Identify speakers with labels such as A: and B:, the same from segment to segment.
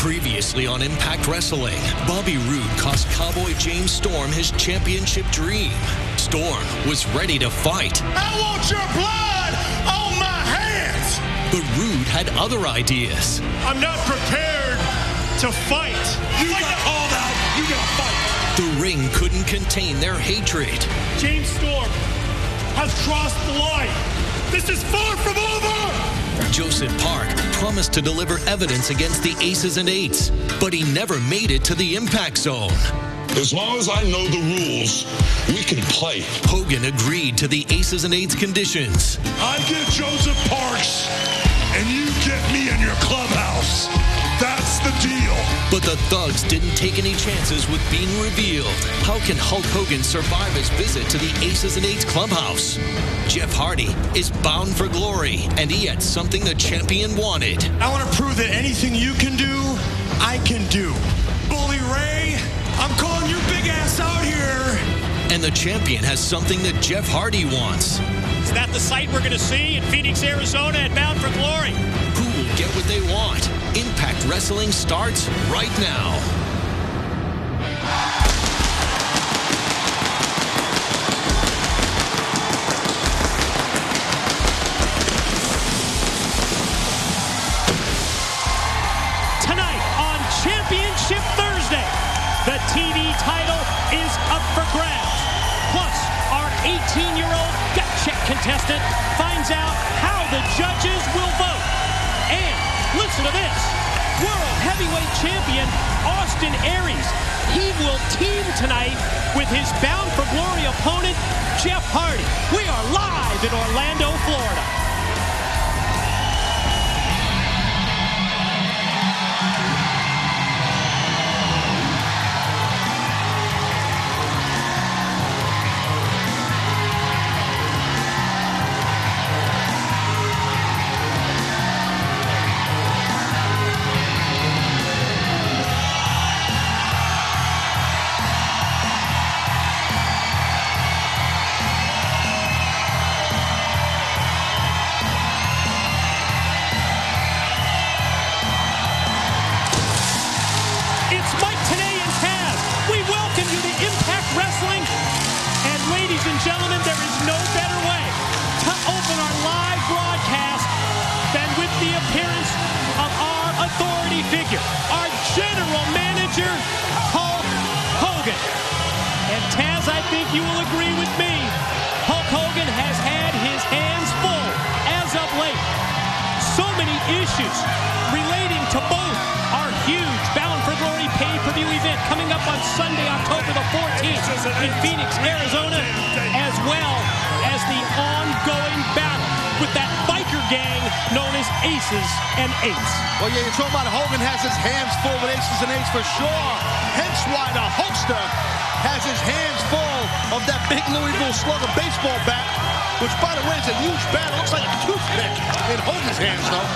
A: Previously on Impact Wrestling, Bobby Roode cost Cowboy James Storm his championship dream. Storm was ready to fight.
B: I want your blood on my hands!
A: But Roode had other ideas.
B: I'm not prepared to fight.
C: You got called out. You gotta fight.
A: The ring couldn't contain their hatred.
B: James Storm has crossed the line. This is far from over!
A: Joseph Park promised to deliver evidence against the Aces and Eights, but he never made it to the Impact Zone.
C: As long as I know the rules, we can play.
A: Hogan agreed to the Aces and Eights conditions.
C: I get Joseph Parks, and you get me in your clubhouse. That's the deal.
A: But the Thugs didn't take any chances with being revealed. How can Hulk Hogan survive his visit to the Aces and Eights clubhouse? Jeff Hardy is bound for glory, and he had something the champion wanted.
B: I want to prove that anything you can do, I can do. Bully Ray, I'm calling your big ass out here.
A: And the champion has something that Jeff Hardy wants.
D: Is that the sight we're going to see in Phoenix, Arizona at Bound for Glory?
A: Who will get what they want? Impact Wrestling starts right now.
D: Tonight on Championship Thursday, the TV title is up for grabs. Plus, our 18-year-old gut check contestant finds out how the judges will vote. And listen to this. World Heavyweight Champion Austin Aries. He will team tonight with his Bound for Glory opponent, Jeff Hardy. We are live in Orlando, Florida. Gentlemen, there is no better way to open our live broadcast than with the appearance of our authority figure, our general manager, Hulk Hogan. And Taz, I think you will agree with me, Hulk Hogan has had his hands full as of late. So many issues relating to both our huge Bound for Glory pay-per-view event coming up on Sunday, October the 14th in Phoenix, Arizona, as well as the ongoing battle with that biker gang known as Aces and Eights.
E: Well, yeah, you're talking about Hogan has his hands full with Aces and Eights for sure. Hence why the Hulkster has his hands full of that big Louisville Slugger baseball bat, which, by the way, is a huge bat. It looks like a toothpick in Hogan's hands, though.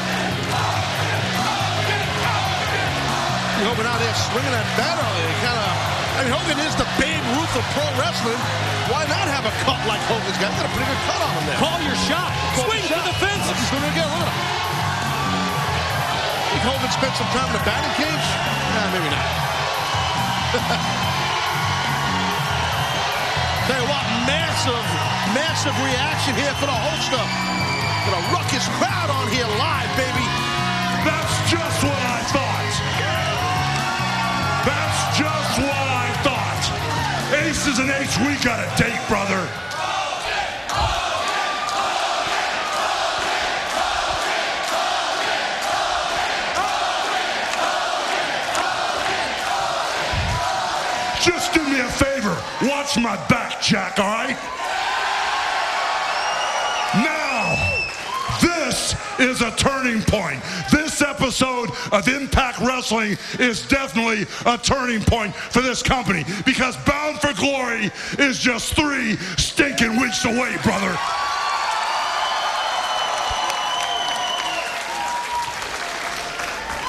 E: Hogan out there swinging that bat I mean, Hogan is the Babe Ruth of pro wrestling. Why not have a cut like Hogan's got? He's got a pretty good cut on him there.
D: Call your shot. Swing for the fences.
E: He's doing it again. Look at him. Think Hogan spent some time in the batting cage? Nah, maybe not. Tell you what, massive reaction here for the Hulkster. Got a ruckus crowd on here live, baby.
C: That's just what I thought. That's just what I thought. Aces and Eights, we got a date, brother. Just do me a favor. Watch my back, Jack, all right? Now, this is a turning point. This episode of Impact Wrestling is definitely a turning point for this company because Bound for Glory is just 3 stinking weeks away, brother.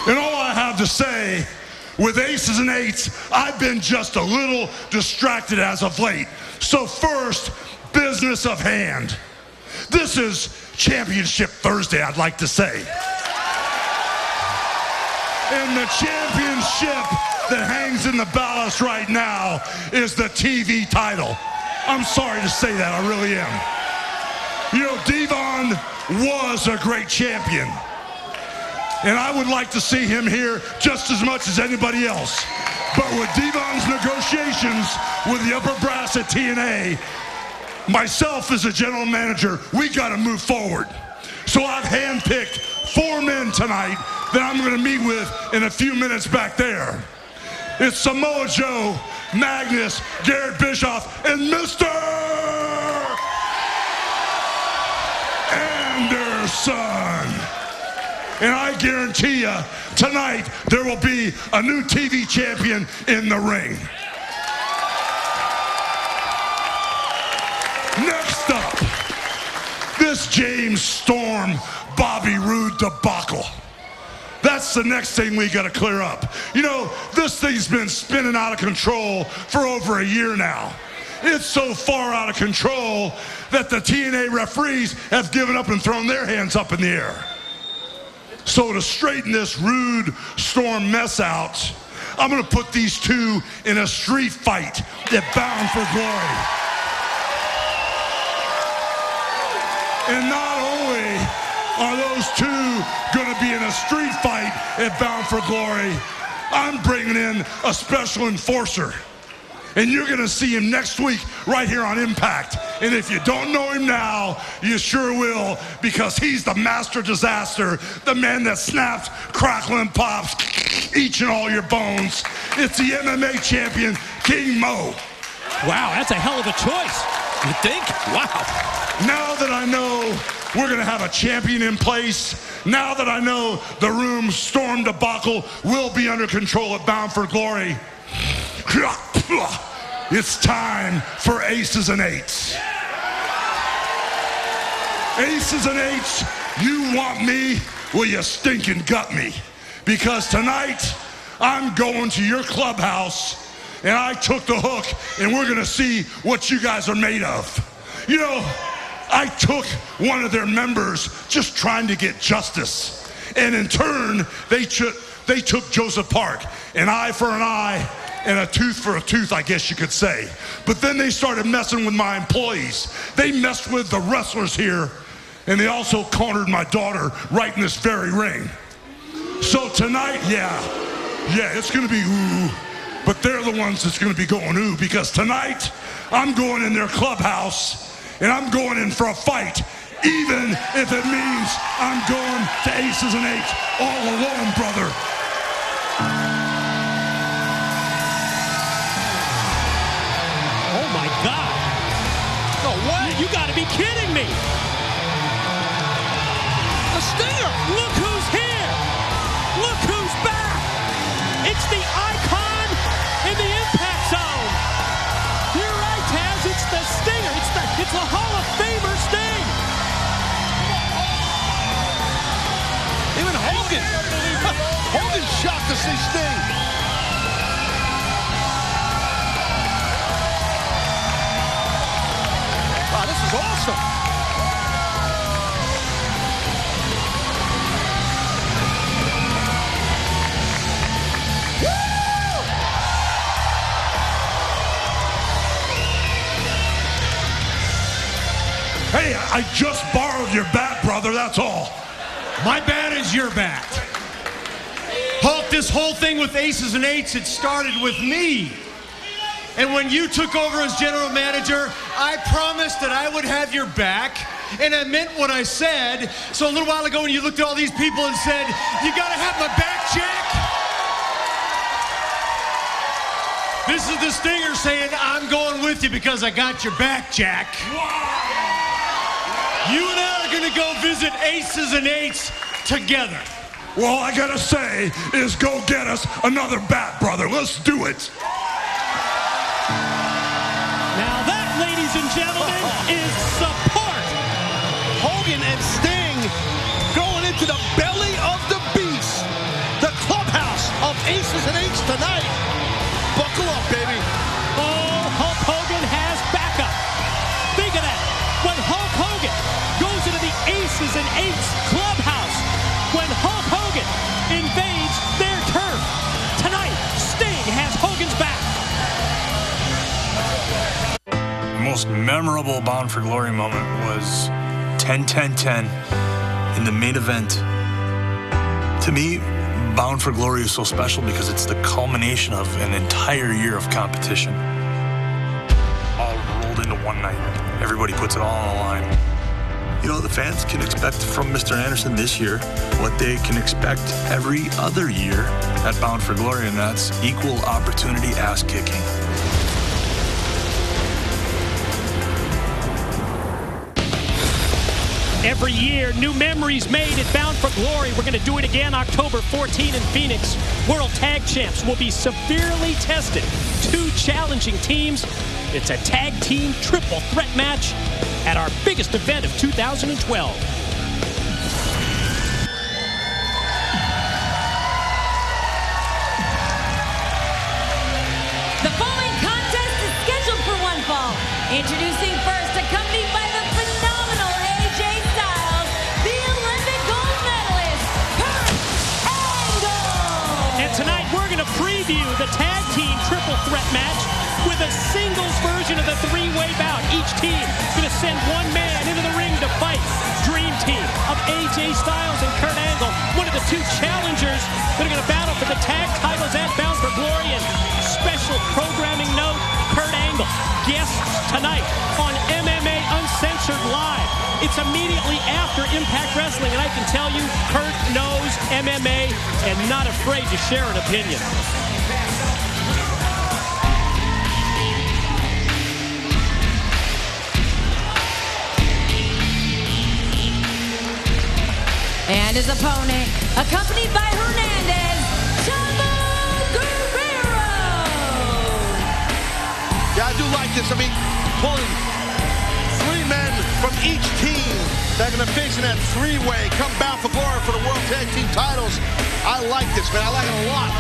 C: And all I have to say, with Aces and Eights, I've been just a little distracted as of late. So first, business of hand. This is Championship Thursday, I'd like to say. And the championship that hangs in the balance right now is the TV title. I'm sorry to say that, I really am. You know, Devon was a great champion. And I would like to see him here just as much as anybody else. But with Devon's negotiations with the upper brass at TNA, myself as a general manager, we got to move forward. So I've handpicked 4 men tonight that I'm going to meet with in a few minutes back there. It's Samoa Joe, Magnus, Garrett Bischoff, and Mr. Anderson. And I guarantee you, tonight there will be a new TV champion in the ring. Next up, this James Storm, Bobby Roode debacle. That's the next thing we got to clear up. You know, this thing's been spinning out of control for over a year now. It's so far out of control that the TNA referees have given up and thrown their hands up in the air. So to straighten this Roode Storm mess out, I'm going to put these two in a street fight at Bound for Glory. And not only are those two going to be in a street fight at Bound for Glory, I'm bringing in a special enforcer. And you're going to see him next week right here on Impact. And if you don't know him now, you sure will, because he's the master disaster, the man that snaps, crackles, and pops, each and all your bones. It's the MMA champion, King Mo.
D: Wow, that's a hell of a choice. You think? Wow.
C: Now that I know we're going to have a champion in place, now that I know the Roode Storm debacle will be under control at Bound for Glory, it's time for Aces and Eights. Aces and Eights, you want me? Well, you stinking gut me. Because tonight, I'm going to your clubhouse, and I took the hook, and we're going to see what you guys are made of. You know, I took one of their members just trying to get justice. And in turn, they took Joseph Park, an eye for an eye, and a tooth for a tooth, I guess you could say. But then they started messing with my employees. They messed with the wrestlers here, and they also cornered my daughter right in this very ring. So tonight, yeah, it's gonna be ooh, but they're the ones that's gonna be going ooh, because tonight, I'm going in their clubhouse, and I'm going in for a fight, even if it means I'm going to Aces and Eights all alone, brother.
D: God.
E: No way.
D: You gotta be kidding me.
E: The Stinger.
D: Look who's here. Look who's back. It's the icon in the impact zone. You're right, Taz. It's the Stinger. It's a Hall of Famer Sting.
E: Even Hogan. Hogan's shocked to see Sting. Wow, this is awesome. Woo!
C: Hey, I just borrowed your bat, brother, that's all.
B: My bat is your bat. Hulk, this whole thing with Aces and Eights, it started with me. And when you took over as general manager, I promised that I would have your back, and I meant what I said. So a little while ago when you looked at all these people and said, you gotta have my back, Jack. This is the Stinger saying, I'm going with you because I got your back, Jack. You and I are gonna go visit Aces and Eights together.
C: Well, all I gotta say is go get us another bat, brother. Let's do it.
D: Now that, ladies and gentlemen, is support.
E: Hogan and Sting going into the belly of the beast. The clubhouse of Aces and Eights tonight. Buckle up, baby.
D: Oh, Hulk Hogan has backup. Think of that. When Hulk Hogan goes into the Aces and Eights clubhouse, when Hulk Hogan invades their
F: memorable Bound for Glory moment was 10-10-10 in the main event. To me, Bound for Glory is so special because it's the culmination of an entire year of competition, all rolled into one night. Everybody puts it all on the line. You know, the fans can expect from Mr. Anderson this year what they can expect every other year at Bound for Glory, and that's equal opportunity ass-kicking.
D: Every year, new memories made at Bound for Glory. We're going to do it again October 14 in Phoenix. World Tag Champs will be severely tested. 2 challenging teams. It's a tag team triple threat match at our biggest event of 2012.
G: The following contest is scheduled for one fall. Introducing first, accompanied by the phenomenal AJ Styles, the Olympic gold medalist, Kurt Angle.
D: And tonight we're going to preview the tag team triple threat match with a singles version of the 3-way bout. Each team is going to send one man into the ring to fight. Dream team of AJ Styles and Kurt Angle, one of the 2 challengers that are going to battle for the tag titles at Bound for Glory. And special programming note, Kurt Angle, guests tonight on MMA Uncensored Live. It's immediately after Impact Wrestling, and I can tell you, Kurt knows MMA and not afraid to share an opinion.
G: And his opponent, accompanied by Hernandez, Chavo Guerrero.
E: Yeah, I do like this. I mean, pulling 3 men from each team that are going to face in that 3-way, come Bound for Glory for the World Tag Team titles. I like this, man. I like it a lot.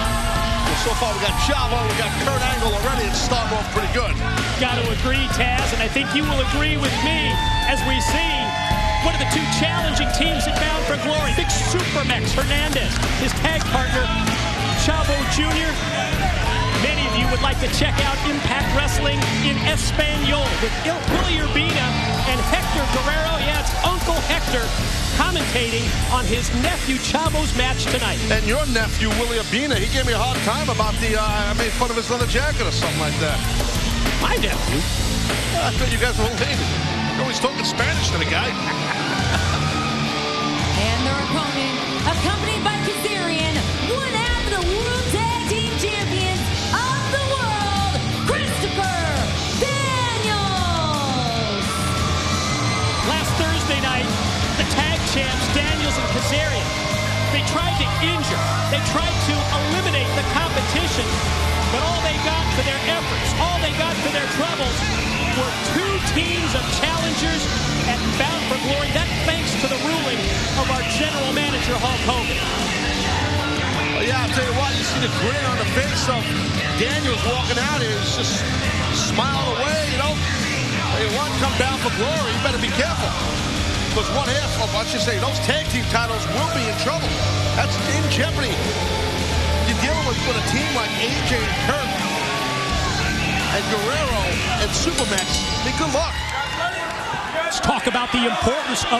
E: Well, so far, we got Chavo, we got Kurt Angle already. It's starting off pretty good.
D: Got to agree, Taz, and I think you will agree with me as we see one of the 2 challenging teams at Bound for Glory. Big Supermex Hernandez, his tag partner, Chavo Jr. Many of you would like to check out Impact Wrestling in Espanol with Willie Urbina and Hector Guerrero. Yeah, it's Uncle Hector commentating on his nephew Chavo's match tonight.
E: And your nephew, Willie Urbina, he gave me a hard time about I made fun of his leather jacket or something like that.
D: My nephew?
E: I thought you guys were related. You're always talking Spanish to the guy.
G: And their opponent, accompanied by Kazarian, one half of the World Tag Team Champions of the world, Christopher Daniels.
D: Last Thursday night, the tag champs, Daniels and Kazarian, they tried to injure, they tried to eliminate the competition, but all they got for their efforts, all they got for their troubles were 2 teams of challengers at Bound for Glory. That thanks to the ruling of our general manager, Hulk Hogan.
E: Well, yeah, I'll tell you what, you see the grin on the face of Daniels walking out here. He's just smiling away, you know. Hey, one come Bound for Glory, you better be careful. Because one half of, I should say, those tag team titles will be in trouble. That's in jeopardy. You're dealing with a team like AJ and Kurt and Guerrero and Supermex. I mean, good luck.
D: Let's talk about the importance of